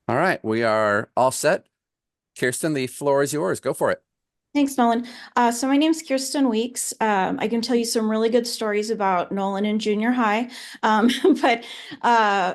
All right, we are all set. Kirsten, the floor is yours. Go for it. Thanks, Nolan. So my name's Kearsten Weeks. I can tell you some really good stories about Nolan in junior high. Um, but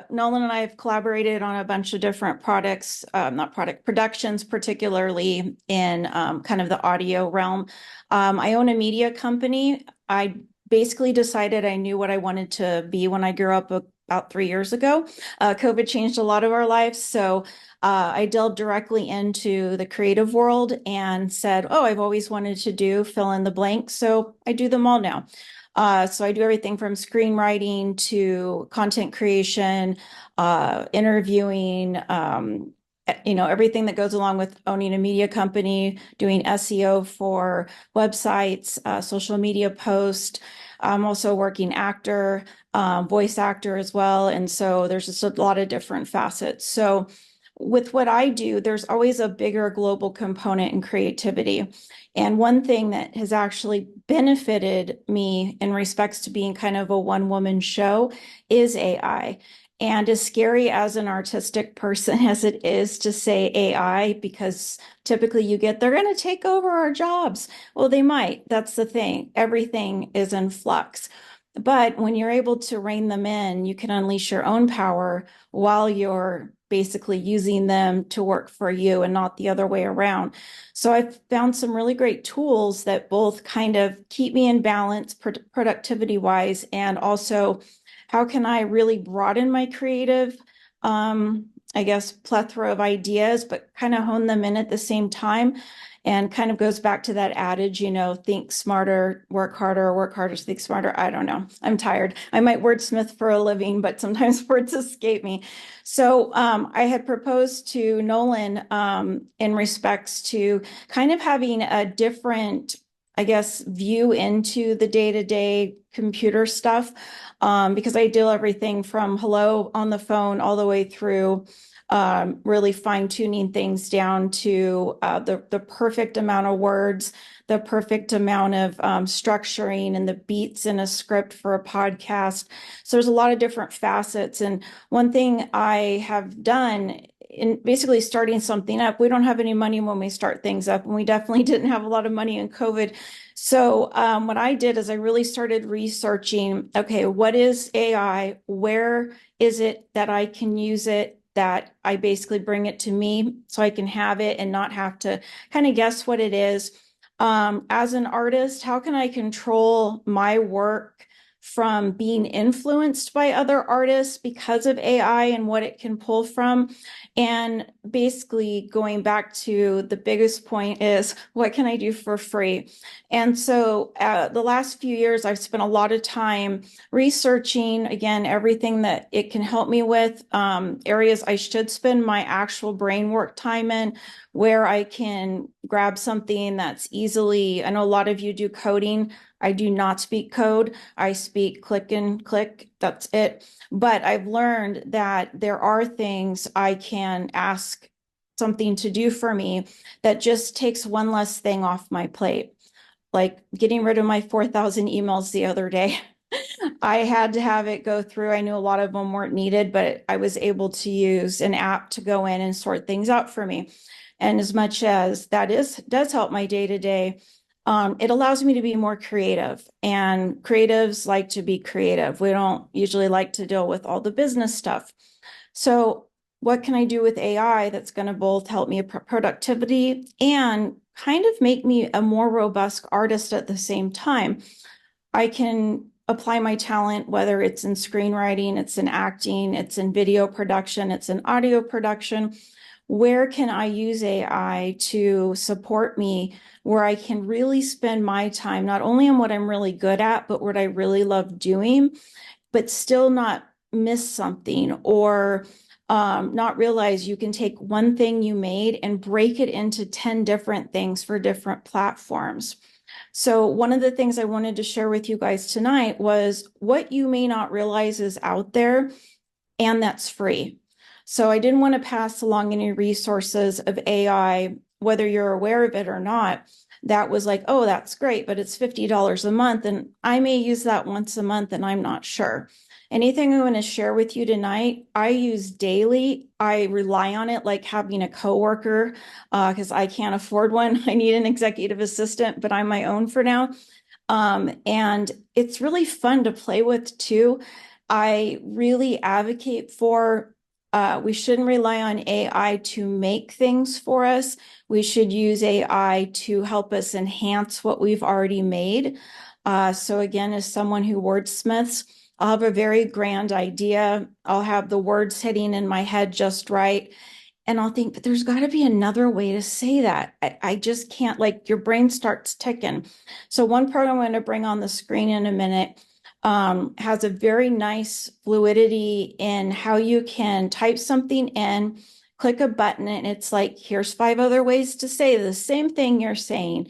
Nolan and I have collaborated on a bunch of different products, not product productions, particularly in kind of the audio realm. I own a media company. I basically decided I knew what I wanted to be when I grew up about 3 years ago. COVID changed a lot of our lives. So I delved directly into the creative world and said, oh, I've always wanted to do fill in the blank. So I do them all now. So I do everything from screenwriting to content creation, interviewing, everything that goes along with owning a media company, doing SEO for websites, social media posts. I'm also a working actor, voice actor as well. And so there's just a lot of different facets. So with what I do, there's always a bigger global component in creativity. And one thing that has actually benefited me in respects to being kind of a one-woman show is AI. And as scary as an artistic person as it is to say AI, because typically you get, they're going to take over our jobs. Well, they might. That's the thing. Everything is in flux. But when you're able to rein them in, you can unleash your own power while you're basically using them to work for you and not the other way around. So I've found some really great tools that both kind of keep me in balance productivity wise, and also how can I really broaden my creative, I guess, plethora of ideas, but kind of hone them in at the same time. And kind of goes back to that adage, think smarter, work harder, think smarter. I don't know. I'm tired. I might wordsmith for a living, but sometimes words escape me. So I had proposed to Nolan in respects to kind of having a different, I guess, view into the day-to-day computer stuff, because I do everything from hello on the phone all the way through really fine-tuning things down to the perfect amount of words, the perfect amount of structuring and the beats in a script for a podcast. So there's a lot of different facets. And one thing I have done in basically starting something up, we don't have any money when we start things up, and we definitely didn't have a lot of money in COVID. So what I did is I really started researching, okay, what is AI? Where is it that I can use it? That I basically bring it to me so I can have it and not have to kind of guess what it is. As an artist, how can I control my work from being influenced by other artists because of AI and what it can pull from? And basically going back to the biggest point is, what can I do for free? And so the last few years, I've spent a lot of time researching, again, everything that it can help me with, areas I should spend my actual brain work time in, where I can grab something that's easily, I know a lot of you do coding. I do not speak code. I speak click and click. That's it. But I've learned that there are things I can ask something to do for me that just takes one less thing off my plate. Like getting rid of my 4,000 emails the other day. I had to have it go through. I knew a lot of them weren't needed, but I was able to use an app to go in and sort things out for me. And as much as does help my day to day, it allows me to be more creative. And creatives like to be creative. We don't usually like to deal with all the business stuff. So what can I do with AI that's going to both help me productivity and kind of make me a more robust artist at the same time? I can apply my talent, whether it's in screenwriting, it's in acting, it's in video production, it's in audio production. Where can I use AI to support me where I can really spend my time, not only on what I'm really good at, but what I really love doing, but still not miss something or not realize you can take one thing you made and break it into 10 different things for different platforms. So one of the things I wanted to share with you guys tonight was what you may not realize is out there, and that's free. So I didn't want to pass along any resources of AI, whether you're aware of it or not, that was like, oh, that's great, but it's $50 a month. And I may use that once a month and I'm not sure. Anything I'm going to share with you tonight, I use daily. I rely on it like having a coworker because I can't afford one. I need an executive assistant, but I'm my own for now. And it's really fun to play with too. I really advocate for we shouldn't rely on AI to make things for us. We should use AI to help us enhance what we've already made. So again, as someone who wordsmiths, I'll have a very grand idea. I'll have the words hitting in my head just right. And I'll think, but there's got to be another way to say that. I just can't, like, your brain starts ticking. So one program I'm going to bring on the screen in a minute has a very nice fluidity in how you can type something in, click a button, and it's like, here's 5 other ways to say the same thing you're saying.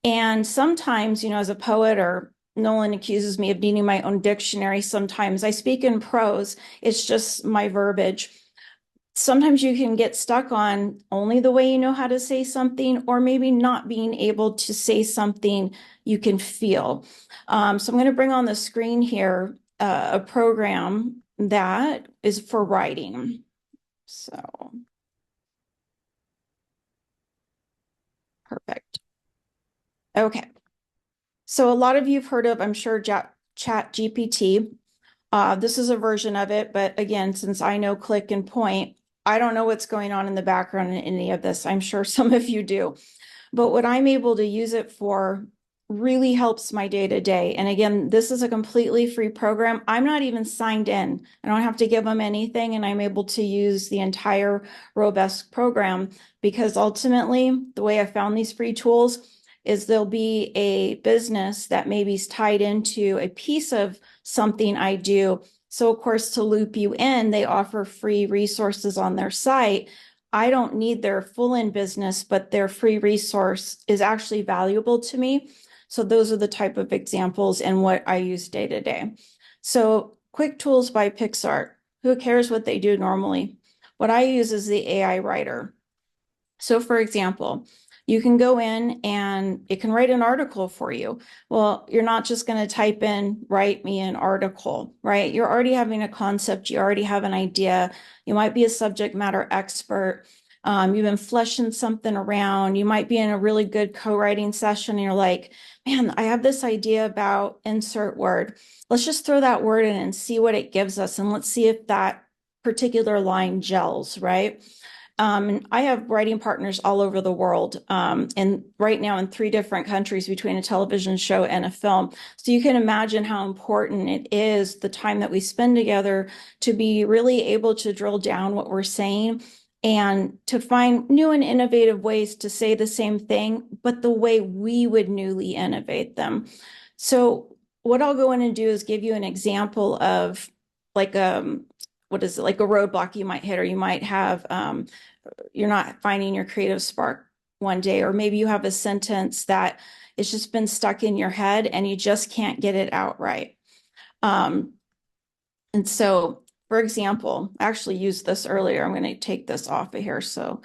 And sometimes, you know, as a poet, or Nolan accuses me of needing my own dictionary sometimes. I speak in prose, it's just my verbiage. Sometimes you can get stuck on only the way you know how to say something, or maybe not being able to say something you can feel. So I'm going to bring on the screen here a program that is for writing. So perfect. Okay. So a lot of you've heard of, I'm sure, Chat GPT. This is a version of it, but again, since I know click and point, I don't know what's going on in the background in any of this. I'm sure some of you do. But what I'm able to use it for really helps my day to day. And again, this is a completely free program. I'm not even signed in. I don't have to give them anything, and I'm able to use the entire robust program because ultimately, the way I found these free tools is there'll be a business that maybe is tied into a piece of something I do. So of course, to loop you in, they offer free resources on their site. I don't need their full-in business, but their free resource is actually valuable to me. So those are the type of examples and what I use day to day. So Quick Tools by PixArt. Who cares what they do normally? What I use is the AI writer. So for example, you can go in and it can write an article for you. Well, you're not just going to type in, write me an article, right? You're already having a concept. You already have an idea. You might be a subject matter expert. You've been fleshing something around. You might be in a really good co-writing session and you're like, man, I have this idea about insert word. Let's just throw that word in and see what it gives us. And let's see if that particular line gels, right? And I have writing partners all over the world, and right now in 3 different countries between a television show and a film. So you can imagine how important it is the time that we spend together to be really able to drill down what we're saying and to find new and innovative ways to say the same thing, but the way we would newly innovate them. So what I'll go in and do is give you an example of like what is it, like a roadblock you might hit, or you might have you're not finding your creative spark one day, or maybe you have a sentence that it's just been stuck in your head and you just can't get it out right. And so, for example, I actually used this earlier. I'm going to take this off of here. So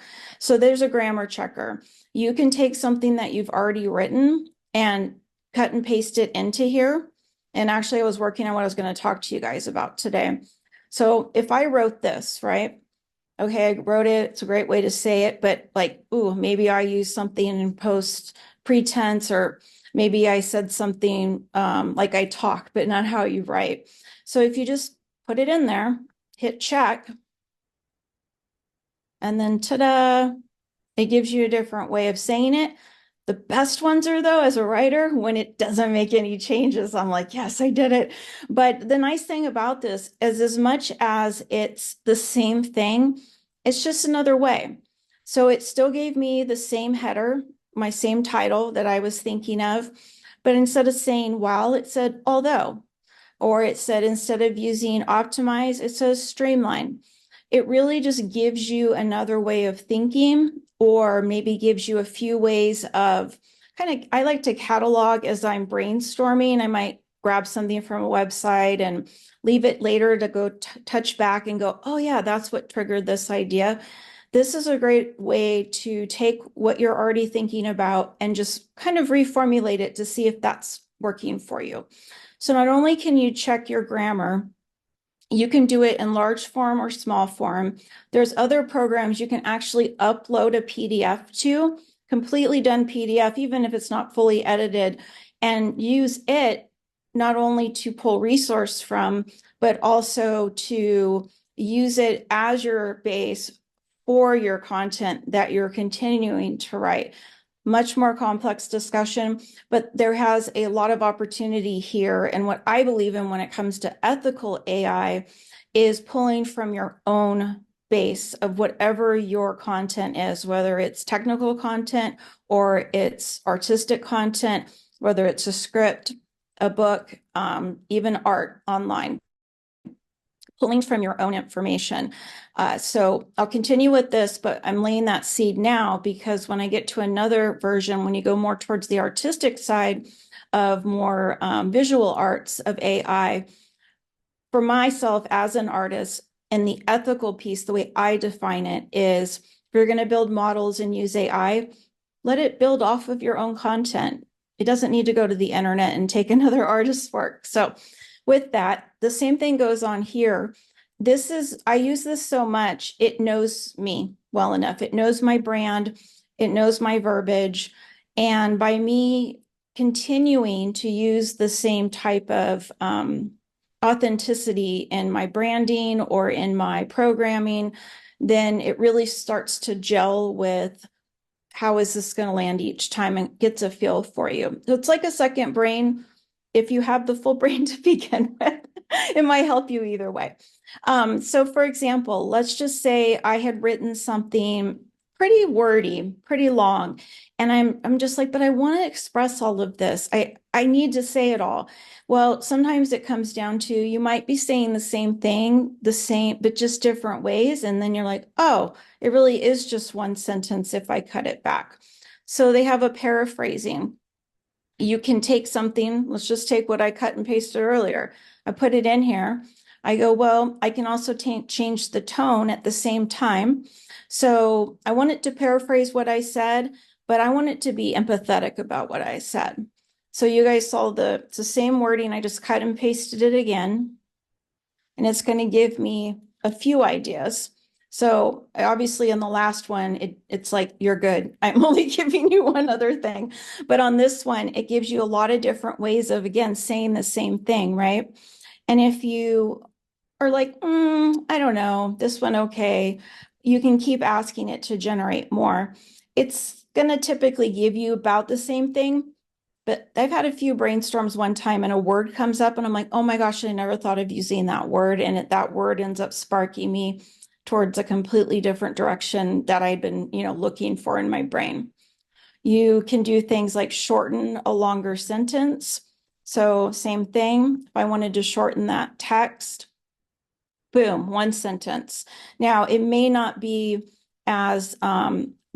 there's a grammar checker. You can take something that you've already written and cut and paste it into here. And actually, I was working on what I was going to talk to you guys about today. So if I wrote this, right? Okay, I wrote it. It's a great way to say it, but like, ooh, maybe I use something in post pretense, or maybe I said something like I talk, but not how you write. So if you just put it in there, hit check, and then ta-da, it gives you a different way of saying it. The best ones are, though, as a writer, when it doesn't make any changes. I'm like, yes, I did it. But the nice thing about this is, as much as it's the same thing, it's just another way. So it still gave me the same header, my same title that I was thinking of. But instead of saying while, it said although. Or it said, instead of using optimize, it says streamline. It really just gives you another way of thinking, or maybe gives you a few ways of kind of, I like to catalog as I'm brainstorming. I might grab something from a website and leave it later to go touch back and go, oh yeah, that's what triggered this idea. This is a great way to take what you're already thinking about and just kind of reformulate it to see if that's working for you. So not only can you check your grammar, You can do it in large form or small form. There's other programs you can actually upload a PDF to, completely done PDF, even if it's not fully edited, and use it not only to pull resource from, but also to use it as your base for your content that you're continuing to write. Much more complex discussion, but there has a lot of opportunity here. And what I believe in when it comes to ethical AI is pulling from your own base of whatever your content is, whether it's technical content or it's artistic content, whether it's a script, a book, even art online, pulling from your own information. So I'll continue with this, but I'm laying that seed now because when I get to another version, when you go more towards the artistic side of more visual arts of AI, for myself as an artist, and the ethical piece, the way I define it is, if you're going to build models and use AI, let it build off of your own content. It doesn't need to go to the internet and take another artist's work. So with that, the same thing goes on here. I use this so much, it knows me well enough. It knows my brand, it knows my verbiage. And by me continuing to use the same type of authenticity in my branding or in my programming, then it really starts to gel with how is this going to land each time and gets a feel for you. So it's like a second brain. If you have the full brain to begin with, it might help you either way. So for example, let's just say I had written something pretty wordy, pretty long, and I'm just like, but I want to express all of this. I need to say it all. Well, sometimes it comes down to you might be saying the same thing, but just different ways. And then you're like, oh, it really is just one sentence if I cut it back. So they have a paraphrasing. You can take something, let's just take what I cut and pasted earlier. I put it in here. I go, well, I can also change the tone at the same time. So I want it to paraphrase what I said, but I want it to be empathetic about what I said. So you guys saw it's the same wording. I just cut and pasted it again. And it's going to give me a few ideas. So obviously in the last one, it's like, you're good. I'm only giving you one other thing. But on this one, it gives you a lot of different ways of, again, saying the same thing, right? And if you are like, I don't know, this one, okay, you can keep asking it to generate more. It's going to typically give you about the same thing. But I've had a few brainstorms one time and a word comes up and I'm like, oh my gosh, I never thought of using that word. And that word ends up sparking me towards a completely different direction that I'd been, looking for in my brain. You can do things like shorten a longer sentence. So same thing. If I wanted to shorten that text, boom, one sentence. Now, it may not be as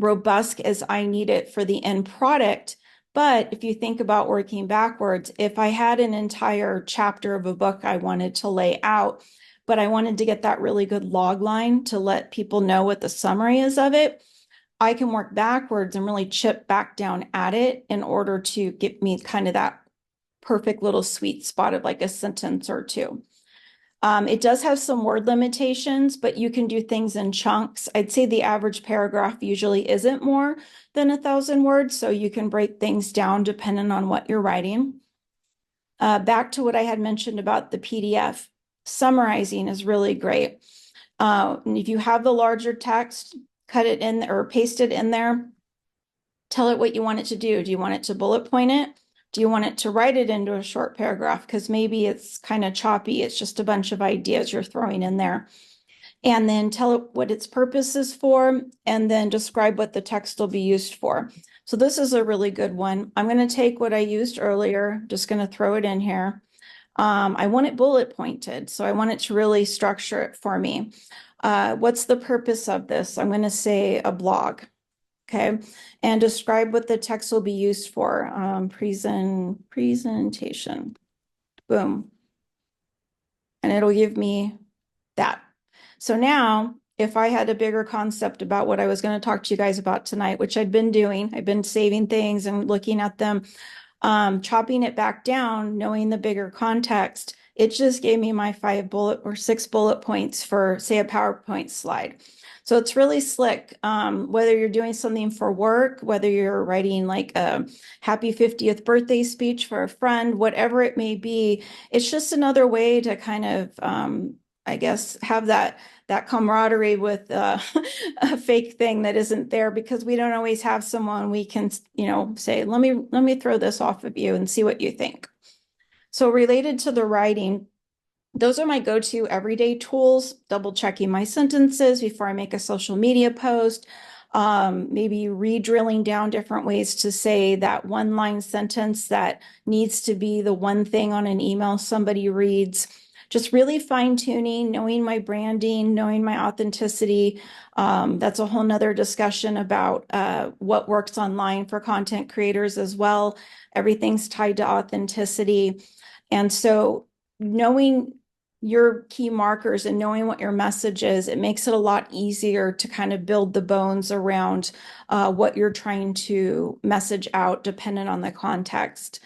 robust as I need it for the end product, but if you think about working backwards, if I had an entire chapter of a book I wanted to lay out, but I wanted to get that really good log line to let people know what the summary is of it, I can work backwards and really chip back down at it in order to get me kind of that perfect little sweet spot of like a sentence or two. It does have some word limitations, but you can do things in chunks. I'd say the average paragraph usually isn't more than 1,000 words, so you can break things down depending on what you're writing. Back to what I had mentioned about the PDF, summarizing is really great. If you have the larger text, cut it in or paste it in there. Tell it what you want it to do. Do you want it to bullet point it? Do you want it to write it into a short paragraph? Because maybe it's kind of choppy. It's just a bunch of ideas you're throwing in there. And then tell it what its purpose is for, and then describe what the text will be used for. So this is a really good one. I'm going to take what I used earlier, just going to throw it in here. I want it bullet pointed, so I want it to really structure it for me. What's the purpose of this? I'm going to say a blog. Okay, and describe what the text will be used for. Presentation. Boom. And it'll give me that. So now, if I had a bigger concept about what I was going to talk to you guys about tonight, which I'd been doing, I've been saving things and looking at them. Chopping it back down, knowing the bigger context, it just gave me my 6 bullet points for, say, a PowerPoint slide. So it's really slick. Whether you're doing something for work, whether you're writing like a happy 50th birthday speech for a friend, whatever it may be, it's just another way to kind of, I guess, have that camaraderie with a fake thing that isn't there, because we don't always have someone we can, say, let me throw this off of you and see what you think. So related to the writing, those are my go-to everyday tools, double checking my sentences before I make a social media post, maybe re-drilling down different ways to say that one line sentence that needs to be the one thing on an email somebody reads. Just really fine tuning, knowing my branding, knowing my authenticity. That's a whole nother discussion about what works online for content creators as well. Everything's tied to authenticity. And so knowing your key markers and knowing what your message is, it makes it a lot easier to kind of build the bones around what you're trying to message out, dependent on the context.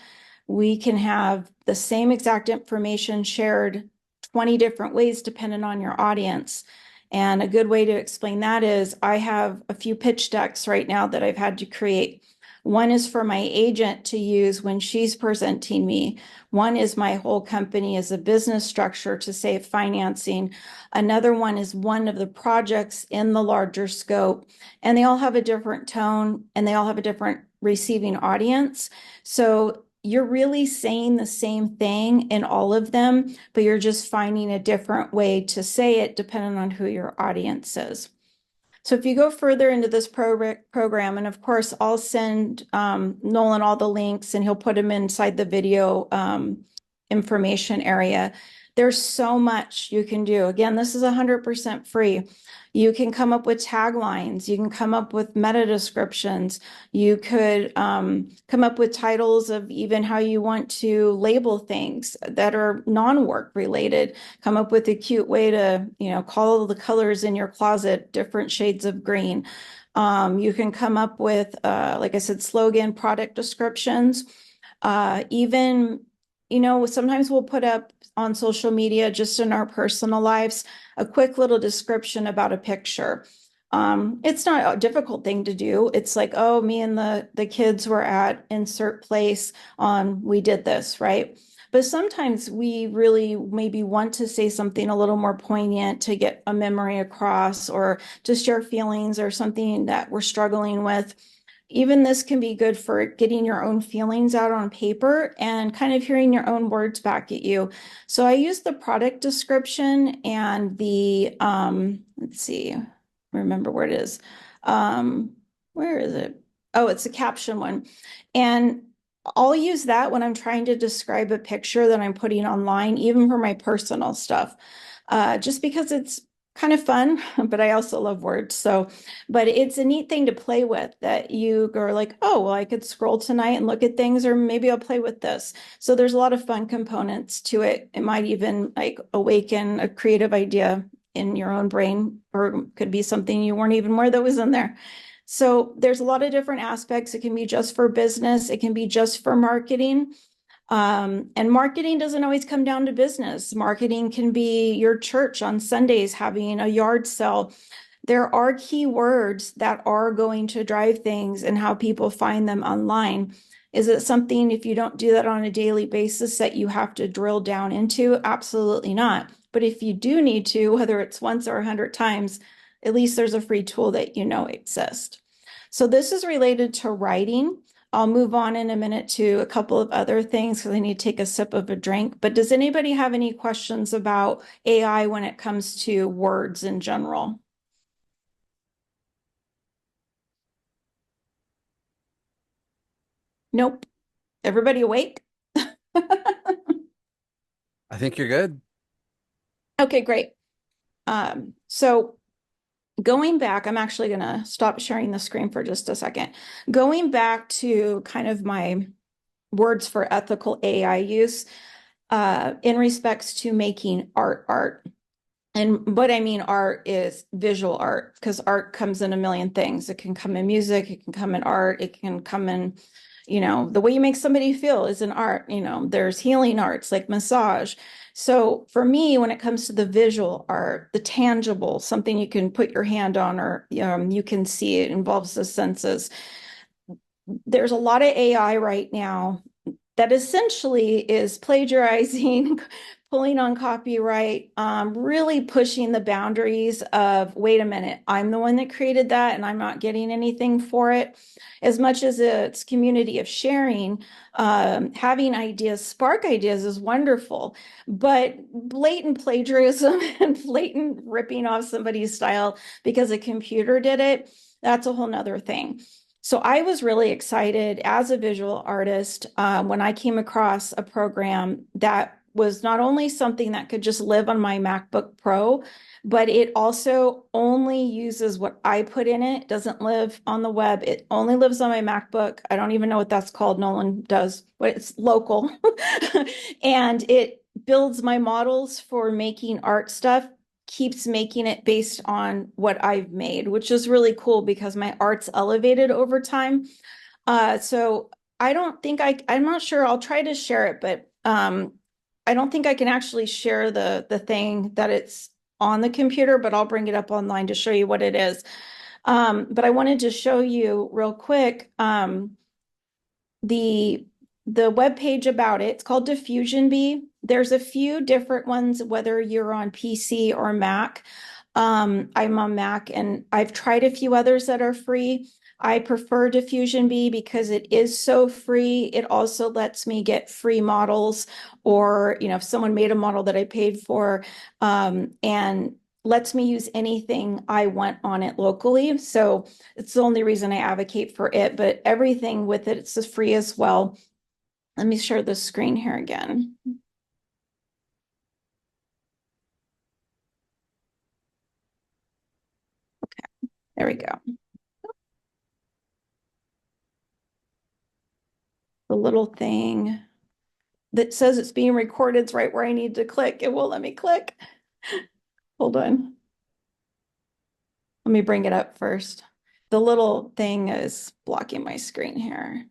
We can have the same exact information shared 20 different ways depending on your audience. And a good way to explain that is I have a few pitch decks right now that I've had to create. One is for my agent to use when she's presenting me. One is my whole company as a business structure to save financing. Another one is one of the projects in the larger scope. And they all have a different tone and they all have a different receiving audience. So you're really saying the same thing in all of them, but you're just finding a different way to say it depending on who your audience is. So if you go further into this program, and of course, I'll send Nolan all the links and he'll put them inside the video information area. There's so much you can do. Again, this is 100% free. You can come up with taglines. You can come up with meta descriptions. You could come up with titles of even how you want to label things that are non-work related. Come up with a cute way to, call the colors in your closet different shades of green. You can come up with, like I said, slogan, product descriptions. Even, sometimes we'll put up on social media, just in our personal lives, a quick little description about a picture. It's not a difficult thing to do. It's like, oh, me and the kids were at insert place we did this, right? But sometimes we really maybe want to say something a little more poignant to get a memory across, or to share feelings or something that we're struggling with. Even this can be good for getting your own feelings out on paper and kind of hearing your own words back at you. So I use the product description and let's see, remember where it is. Where is it? Oh, it's a caption one. And I'll use that when I'm trying to describe a picture that I'm putting online, even for my personal stuff, just because it's kind of fun, but I also love words. But it's a neat thing to play with, that you go like, oh, well, I could scroll tonight and look at things, or maybe I'll play with this. So there's a lot of fun components to it. It might even like awaken a creative idea in your own brain, or could be something you weren't even aware that was in there. So there's a lot of different aspects. It can be just for business. It can be just for marketing. And marketing doesn't always come down to business. Marketing can be your church on Sundays having a yard sale. There are keywords that are going to drive things and how people find them online. Is it something, if you don't do that on a daily basis, that you have to drill down into? Absolutely not. But if you do need to, whether it's once or 100 times, at least there's a free tool that you know exists. So this is related to writing. I'll move on in a minute to a couple of other things because I need to take a sip of a drink. But does anybody have any questions about AI when it comes to words in general? Nope. Everybody awake? I think you're good. Okay, great. So going back, I'm actually going to stop sharing the screen for just a second. Going back to kind of my words for ethical AI use, in respects to making art. And what I mean art is visual art, because art comes in a million things. It can come in music, it can come in art, it can come in, You know, the way you make somebody feel is an art. You know, there's healing arts like massage. So for me, when it comes to the visual art, the tangible, something you can put your hand on or you can see, it involves the senses. There's a lot of AI right now that essentially is plagiarizing, pulling on copyright, really pushing the boundaries of, wait a minute, I'm the one that created that and I'm not getting anything for it. As much as it's community of sharing, having ideas, spark ideas is wonderful, but blatant plagiarism and blatant ripping off somebody's style because a computer did it, that's a whole nother thing. So I was really excited as a visual artist when I came across a program that was not only something that could just live on my MacBook Pro, but it also only uses what I put in it. It doesn't live on the web. It only lives on my MacBook. I don't even know what that's called. Nolan does, but it's local. And it builds my models for making art stuff, keeps making it based on what I've made, which is really cool because my art's elevated over time. So I don't think I'm not sure, I'll try to share it, but I don't think I can actually share the thing that it's on the computer, but I'll bring it up online to show you what it is. But I wanted to show you real quick the web page about it. It's called Diffusion Bee. There's a few different ones, whether you're on PC or Mac. I'm on Mac and I've tried a few others that are free. I prefer Diffusion Bee because it is so free. It also lets me get free models, or, you know, if someone made a model that I paid for, and lets me use anything I want on it locally. So it's the only reason I advocate for it, but everything with it, it's free as well. Let me share the screen here again. There we go. The little thing that says it's being recorded is right where I need to click. It won't let me click. Hold on. Let me bring it up first. The little thing is blocking my screen here.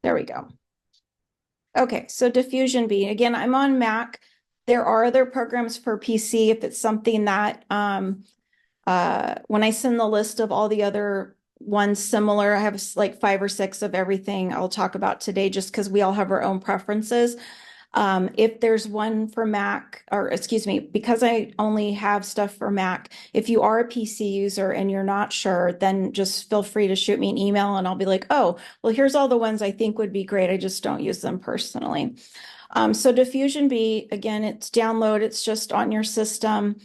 There we go. Okay, so Diffusion Bee. Again, I'm on Mac. There are other programs for PC if it's something that when I send the list of all the other ones similar, I have like 5 or 6 of everything I'll talk about today just because we all have our own preferences. If there's one for Mac, or excuse me, because I only have stuff for Mac, if you are a PC user and you're not sure, then just feel free to shoot me an email and I'll be like, oh, well, here's all the ones I think would be great. I just don't use them personally. So Diffusion Bee, again, it's download, it's just on your system.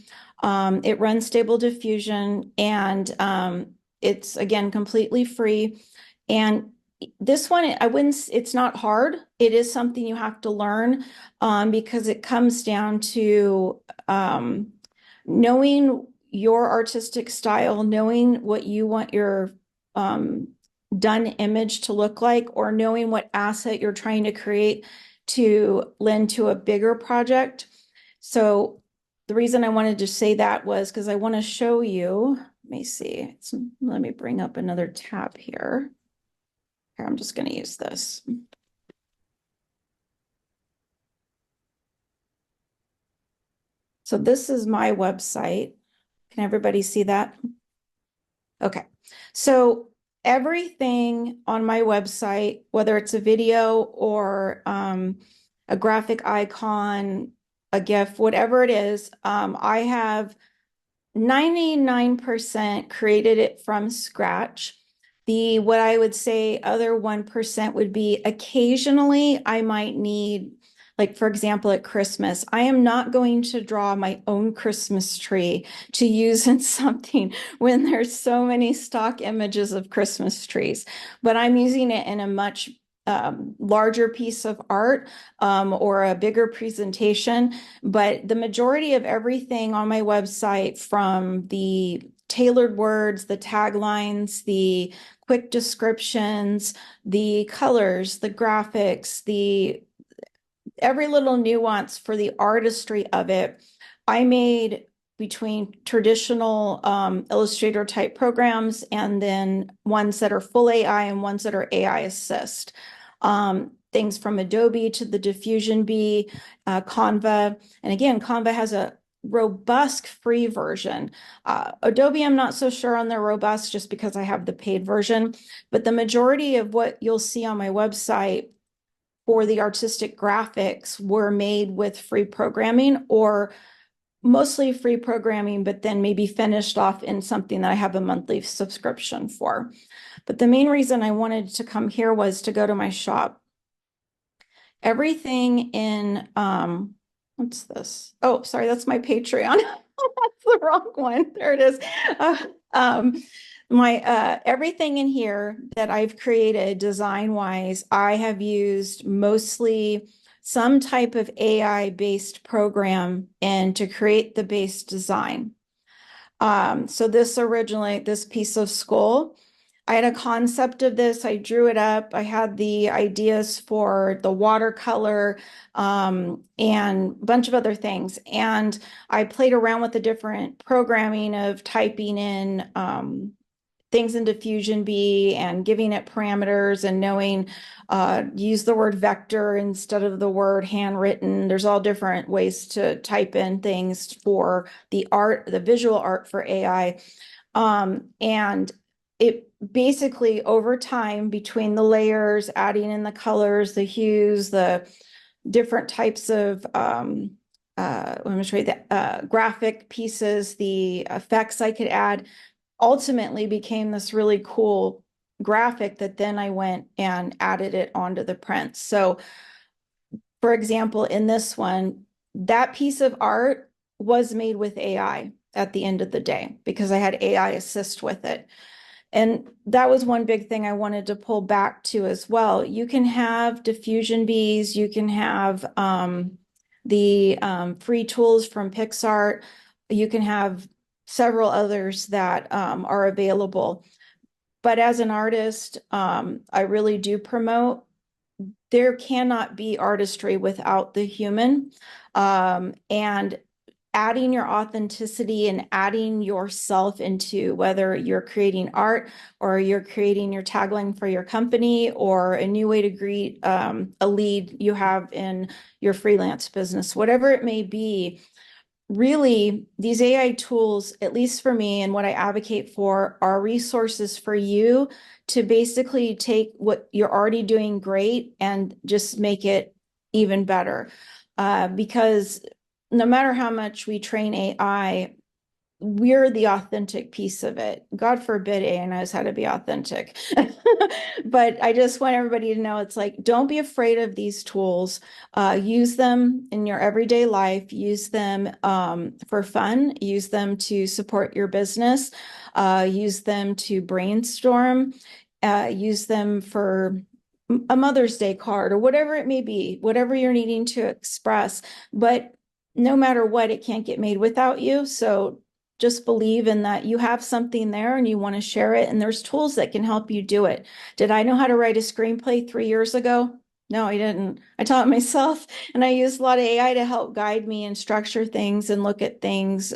It runs Stable Diffusion and it's, again, completely free. And this one, it's not hard. It is something you have to learn because it comes down to knowing your artistic style, knowing what you want your done image to look like, or knowing what asset you're trying to create to lend to a bigger project. So the reason I wanted to say that was because I want to show you, let me see, let me bring up another tab here. Here, I'm just going to use this. So this is my website. Can everybody see that? Okay. So everything on my website, whether it's a video or a graphic icon, a GIF, whatever it is, I have 99% created it from scratch. What I would say other 1% would be occasionally I might need, like for example, at Christmas, I am not going to draw my own Christmas tree to use in something when there's so many stock images of Christmas trees, but I'm using it in a much larger piece of art or a bigger presentation. But the majority of everything on my website, from the tailored words, the taglines, the quick descriptions, the colors, the graphics, every little nuance for the artistry of it, I made between traditional Illustrator type programs and then ones that are full AI and ones that are AI assist. Things from Adobe to the Diffusion Bee, Canva. And again, Canva has a robust free version. Adobe, I'm not so sure on their robust just because I have the paid version, but the majority of what you'll see on my website for the artistic graphics were made with free programming or mostly free programming, but then maybe finished off in something that I have a monthly subscription for. But the main reason I wanted to come here was to go to my shop. Everything in, what's this? Oh, sorry, that's my Patreon. That's the wrong one. There it is. Everything in here that I've created design wise, I have used mostly some type of AI based program and to create the base design. So this piece of skull, I had a concept of this. I drew it up. I had the ideas for the watercolor and a bunch of other things. And I played around with the different programming of typing in things in Diffusion Bee and giving it parameters and knowing use the word vector instead of the word handwritten. There's all different ways to type in things for the art, the visual art for AI. And it basically over time between the layers, adding in the colors, the hues, the different types of let me show you the graphic pieces, the effects I could add, ultimately became this really cool graphic that then I went and added it onto the print. So for example, in this one, that piece of art was made with AI at the end of the day because I had AI assist with it. And that was one big thing I wanted to pull back to as well. You can have diffusion bees, you can have the free tools from PixArt, you can have several others that are available. But as an artist, I really do promote there cannot be artistry without the human. And adding your authenticity and adding yourself into whether you're creating art or you're creating your tagline for your company or a new way to greet a lead you have in your freelance business, whatever it may be. Really, these AI tools, at least for me and what I advocate for, are resources for you to basically take what you're already doing great and just make it even better. Because no matter how much we train AI, we're the authentic piece of it. God forbid AI knows how to be authentic. But I just want everybody to know it's like, don't be afraid of these tools. Use them in your everyday life. Use them for fun. Use them to support your business. Use them to brainstorm. Use them for a Mother's Day card or whatever it may be, whatever you're needing to express. But no matter what, it can't get made without you. So just believe in that you have something there and you want to share it. And there's tools that can help you do it. Did I know how to write a screenplay 3 years ago? No, I didn't. I taught myself and I used a lot of AI to help guide me and structure things and look at things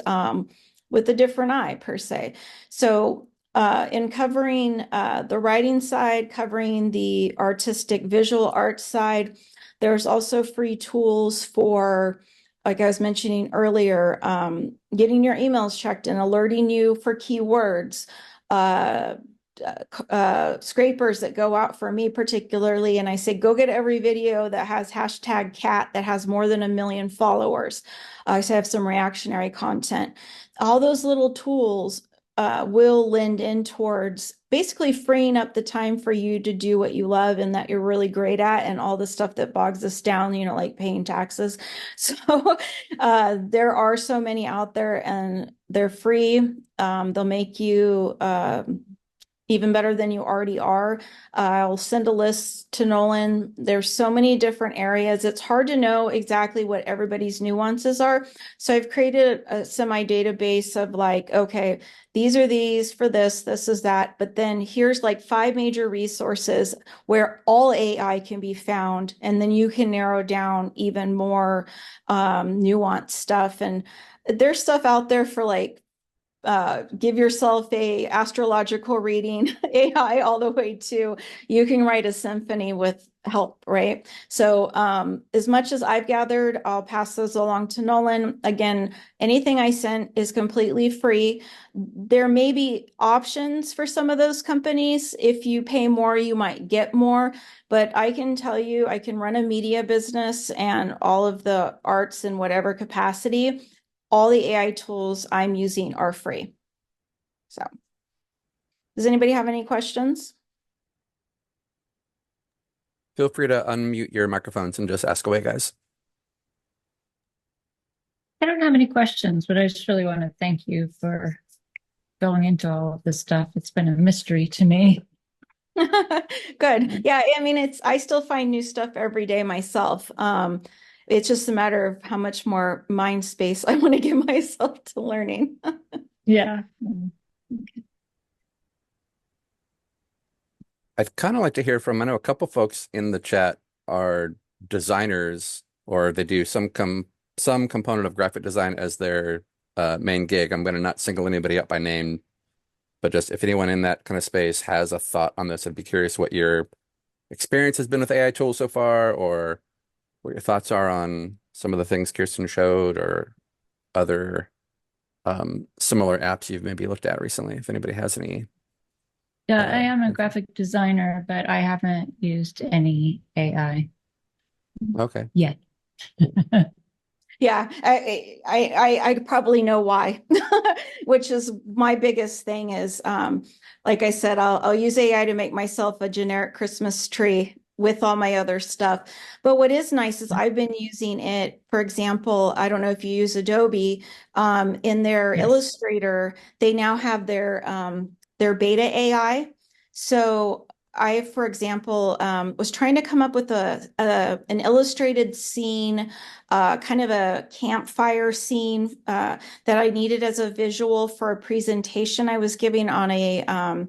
with a different eye per se. So in covering the writing side, covering the artistic visual art side, there's also free tools for, like I was mentioning earlier, getting your emails checked and alerting you for keywords, scrapers that go out for me particularly. And I say, go get every video that has hashtag cat that has more than 1 million followers. I have some reactionary content. All those little tools will lend in towards basically freeing up the time for you to do what you love and that you're really great at and all the stuff that bogs us down, you know, like paying taxes. So there are so many out there and they're free. They'll make you even better than you already are. I'll send a list to Nolan. There's so many different areas. It's hard to know exactly what everybody's nuances are. So I've created a semi database of like, okay, these are these for this, this is that. But then here's like 5 major resources where all AI can be found. And then you can narrow down even more nuanced stuff. And there's stuff out there for like give yourself a astrological reading AI all the way to you can write a symphony with help, right? So as much as I've gathered, I'll pass those along to Nolan. Again, anything I sent is completely free. There may be options for some of those companies. If you pay more, you might get more. But I can tell you, I can run a media business and all of the arts in whatever capacity. All the AI tools I'm using are free. So, does anybody have any questions? Feel free to unmute your microphones and just ask away, guys. I don't have any questions, but I just really want to thank you for going into all of this stuff. It's been a mystery to me. Good. Yeah, I mean, I still find new stuff every day myself. It's just a matter of how much more mind space I want to give myself to learning. Yeah. I'd kind of like to hear from, I know a couple folks in the chat are designers or they do some component of graphic design as their main gig. I'm going to not single anybody up by name, but just if anyone in that kind of space has a thought on this, I'd be curious what your experience has been with AI tools so far, or what your thoughts are on some of the things Kearsten showed or other similar apps you've maybe looked at recently, if anybody has any. Yeah, I am a graphic designer, but I haven't used any AI Okay. yet. Yeah, I probably know why, which is my biggest thing is, like I said, I'll use AI to make myself a generic Christmas tree with all my other stuff. But what is nice is I've been using it, for example, I don't know if you use Adobe, in their Yes. Illustrator, they now have their beta AI. So I, for example, was trying to come up with an illustrated scene, kind of a campfire scene that I needed as a visual for a presentation I was giving on a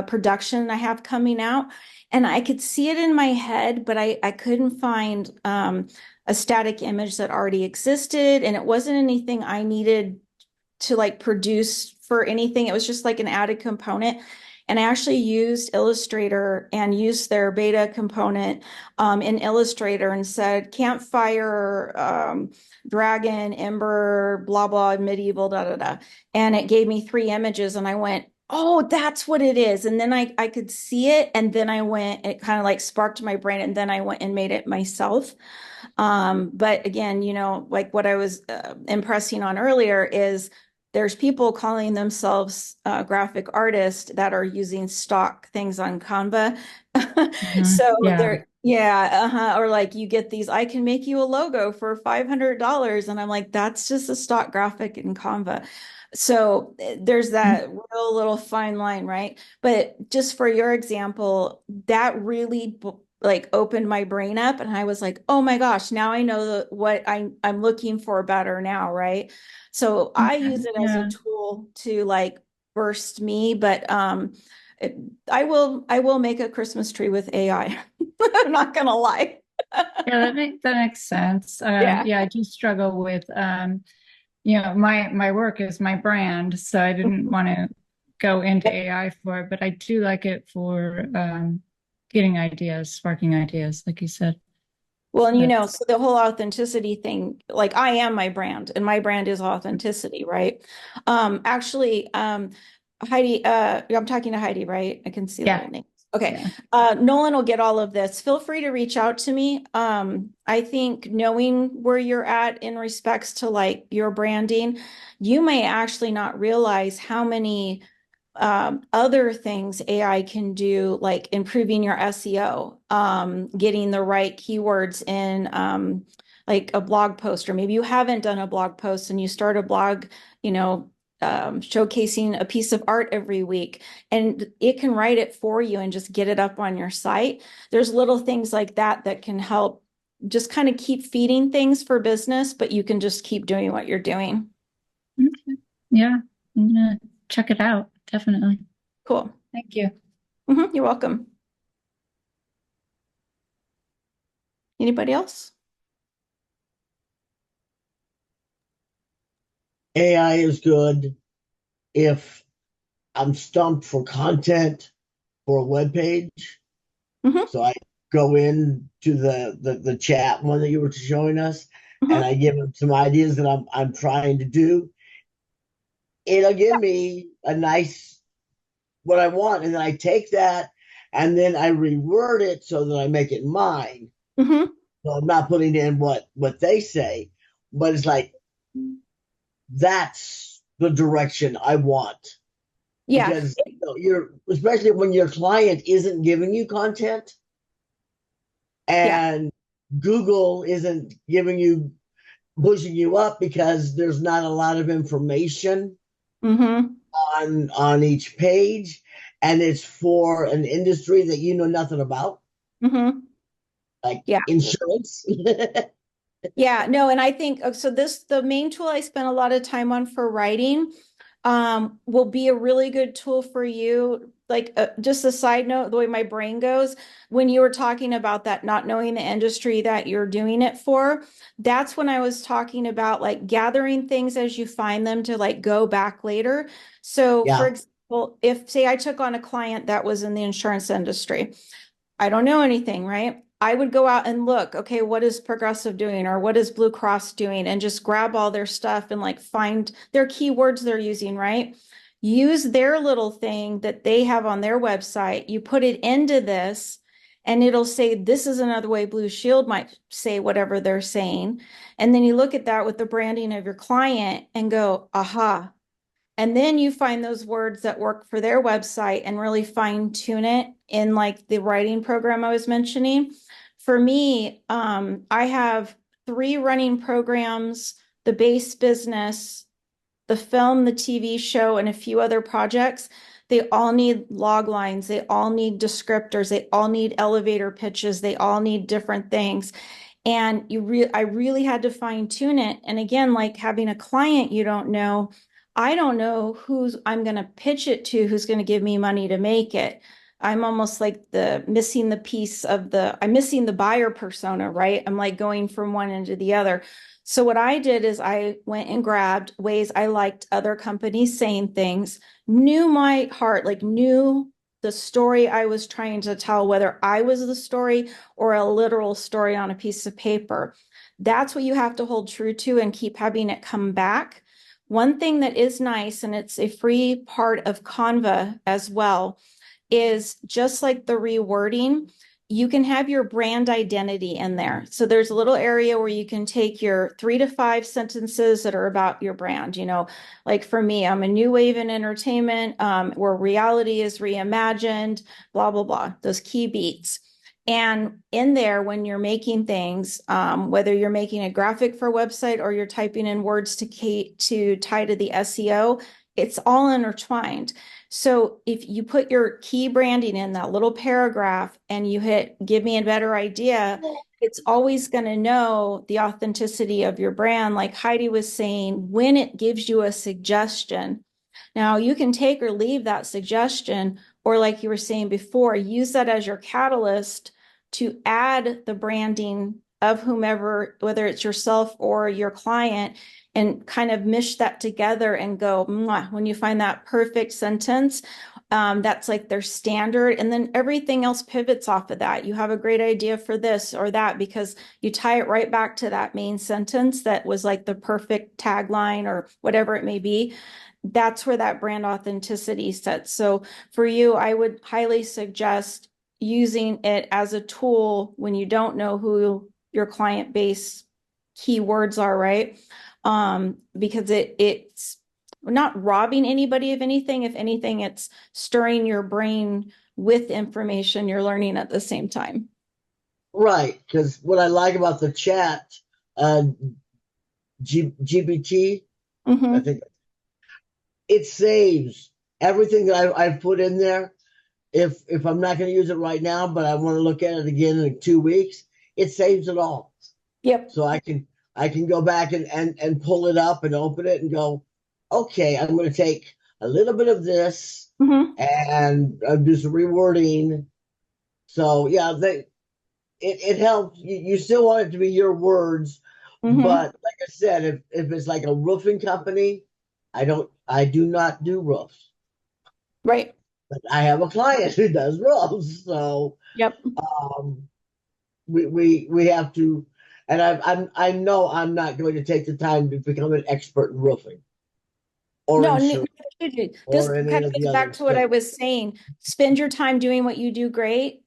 production I have coming out. And I could see it in my head, but I couldn't find a static image that already existed. And it wasn't anything I needed to like produce for anything. It was just like an added component. And I actually used Illustrator and used their beta component in Illustrator and said campfire, dragon, ember, blah, blah, medieval, da, da, da. And it gave me 3 images and I went, oh, that's what it is. And then I could see it. And then I went, it kind of like sparked my brain. And then I went and made it myself. But again, you know, like what I was impressing on earlier is there's people calling themselves graphic artists that are using stock things on Canva. So Yeah. they're, yeah, or like you get these, I can make you a logo for $500. And I'm like, that's just a stock graphic in Canva. So there's that real little fine line, right? But just for your example, that really like opened my brain up and I was like, oh my gosh, now I know what I'm looking for better now, right? So I use it as a Yeah. tool to like burst me, but I will make a Christmas tree with AI. I'm not gonna lie. Yeah, that makes sense. Yeah. Yeah, I do struggle with you know, my work is my brand, so I didn't want to go into AI for it, but I do like it for getting ideas, sparking ideas, like you said. Well, and you know, That's so the whole authenticity thing, like I am my brand and my brand is authenticity, right? Actually, Heidi, I'm talking to Heidi, right? I can see yeah, the name. Okay. yeah. Nolan will get all of this. Feel free to reach out to me. I think knowing where you're at in respects to like your branding, you may actually not realize how many other things AI can do, like improving your SEO, getting the right keywords in like a blog post, or maybe you haven't done a blog post and you start a blog, you know, showcasing a piece of art every week, and it can write it for you and just get it up on your site. There's little things like that that can help just kind of keep feeding things for business, but you can just keep doing what you're doing. Okay. Yeah, I'm gonna check it out. Definitely. Cool. Thank you. You're welcome. Anybody else? AI is good if I'm stumped for content for a web page. Mhm. So I go in to the chat one that you were showing us, and I give them some ideas that I'm trying to do. It'll give me a nice what I want, and then I take that and then I reword it so that I make it mine. Mhm. So I'm not putting in what they say, but it's like that's the direction I want. Yeah. Because you're especially when your client isn't giving you content and Google isn't giving you pushing you up because there's not a lot of information Mhm. on each page, and it's for an industry that you know nothing about, Mhm. like Yeah. insurance. Yeah, no, and I think so the main tool I spent a lot of time on for writing will be a really good tool for you. Like just a side note, the way my brain goes, when you were talking about that not knowing the industry that you're doing it for, that's when I was talking about like gathering things as you find them to like go back later. So for Yeah, example, if say I took on a client that was in the insurance industry, I don't know anything, right? I would go out and look, okay, what is Progressive doing or what is Blue Cross doing, and just grab all their stuff and like find their keywords they're using, right? Use their little thing that they have on their website. You put it into this, and it'll say, this is another way Blue Shield might say whatever they're saying. And then you look at that with the branding of your client and go, aha, and then you find those words that work for their website and really fine tune it in like the writing program I was mentioning. For me, I have 3 running programs, the base business, the film, the TV show, and a few other projects. They all need log lines. They all need descriptors. They all need elevator pitches. They all need different things. And I really had to fine tune it. And again, like having a client you don't know, I don't know who's I'm going to pitch it to, who's going to give me money to make it. I'm almost like the missing the piece of I'm missing the buyer persona, right? I'm like going from one end to the other. So what I did is I went and grabbed ways I liked other companies saying things, knew my heart, like knew the story I was trying to tell, whether I was the story or a literal story on a piece of paper. That's what you have to hold true to and keep having it come back. One thing that is nice, and it's a free part of Canva as well, is just like the rewording, you can have your brand identity in there. So there's a little area where you can take your 3 to 5 sentences that are about your brand. Like for me, I'm a new wave in entertainment, where reality is reimagined, blah, blah, blah, those key beats. And in there, when you're making things, whether you're making a graphic for a website or you're typing in words to tie to the SEO, it's all intertwined. So if you put your key branding in that little paragraph and you hit give me a better idea, it's always going to know the authenticity of your brand. Like Heidi was saying, when it gives you a suggestion. Now you can take or leave that suggestion, or like you were saying before, use that as your catalyst to add the branding of whomever, whether it's yourself or your client, and kind of mish that together and go, mwah, when you find that perfect sentence, that's like their standard. And then everything else pivots off of that. You have a great idea for this or that because you tie it right back to that main sentence that was like the perfect tagline or whatever it may be. That's where that brand authenticity sets. So for you, I would highly suggest using it as a tool when you don't know who your client base keywords are, right? Because it's not robbing anybody of anything. If anything, it's stirring your brain with information you're learning at the same time. right. Because what I like about the chat, GPT, I Mm-hmm. think it saves everything that I've put in there. If I'm not going to use it right now, but I want to look at it again in 2 weeks, it saves it all. Yep. So I can go back and pull it up and open it and go, okay, I'm going to take a little bit of this and do some rewording. So yeah, it helps. You still want it to be your words, but like I said, if it's like a roofing company, I do not do roofs. Right. But I have a client who does roofs, so Yep. we have to, and I know I'm not going to take the time to become an expert in roofing or No, insurance this or any kind of of the goes other back to what I things. was saying. Spend your time doing what you do great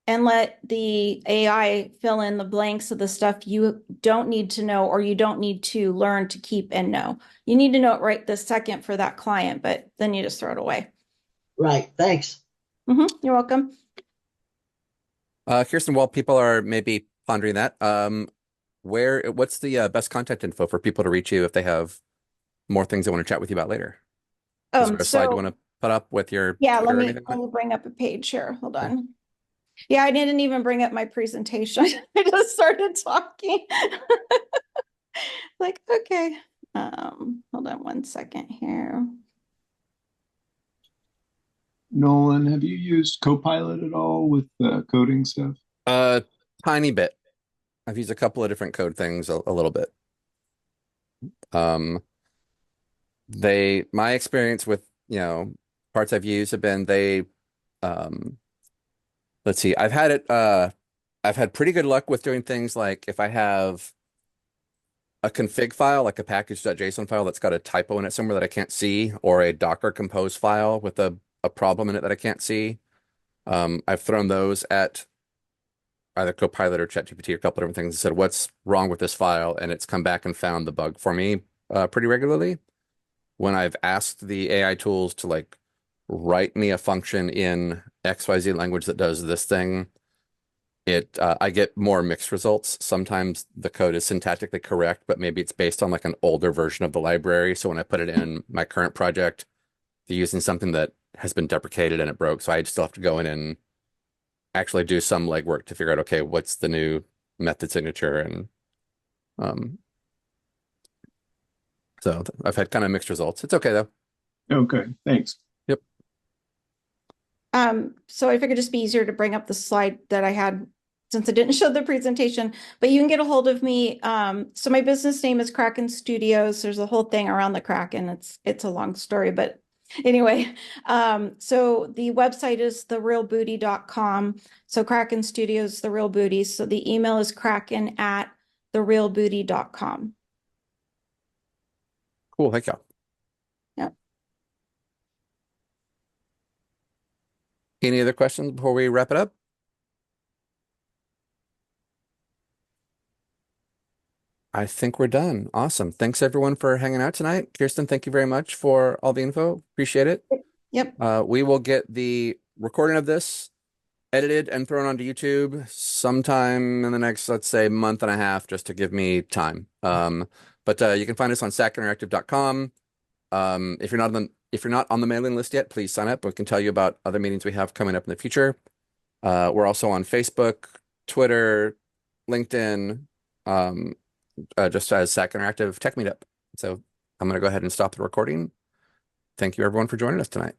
and let the AI fill in the blanks of the stuff you don't need to know or you don't need to learn to keep and know. You need to know it right this second for that client, but then you just throw it away. Right. Thanks. You're welcome. Kearsten, while people are maybe pondering that, what's the best contact info for people to reach you if they have more things they want to chat with you about later? Is there a slide you want to put up with your Yeah, Twitter let or me anything? bring up a page here. Hold on. Yeah, I didn't even bring up my presentation. I just started talking. Like, okay. Hold on one second here. Nolan, have you used Copilot at all with coding stuff? Tiny bit. I've used a couple of different code things a little bit. My experience with, parts I've used have been um, let's see, I've had pretty good luck with doing things like if I have a config file, like a package.json file that's got a typo in it somewhere that I can't see, or a Docker compose file with a problem in it that I can't see. I've thrown those at either Copilot or ChatGPT, a couple of different things, and said, what's wrong with this file? And it's come back and found the bug for me pretty regularly. When I've asked the AI tools to like write me a function in XYZ language that does this thing, I get more mixed results. Sometimes the code is syntactically correct, but maybe it's based on like an older version of the library. So when I put it in my current project, they're using something that has been deprecated and it broke. So I still have to go in and actually do some legwork to figure out, okay, what's the new method signature? And so I've had kind of mixed results. It's okay though. Okay, thanks. Yep. So I figured it'd just be easier to bring up the slide that I had since I didn't show the presentation, but you can get a hold of me. So my business name is Kraken Studios. There's a whole thing around the Kraken. It's a long story, but anyway, so the website is therealbooty.com. So Kraken Studios, The Real Booty. So the email is kraken@therealbooty.com. Cool. Thank you. Yep. Any other questions before we wrap it up? I think we're done. Awesome. Thanks everyone for hanging out tonight. Kearsten, thank you very much for all the info. Appreciate it. Yep. We will get the recording of this edited and thrown onto YouTube sometime in the next, let's say, month and a half, just to give me time. But you can find us on sackinteractive.com. If you're not on the mailing list yet, please sign up. We can tell you about other meetings we have coming up in the future. We're also on Facebook, Twitter, LinkedIn, just as Sac Interactive Tech Meetup. So I'm going to go ahead and stop the recording. Thank you everyone for joining us tonight.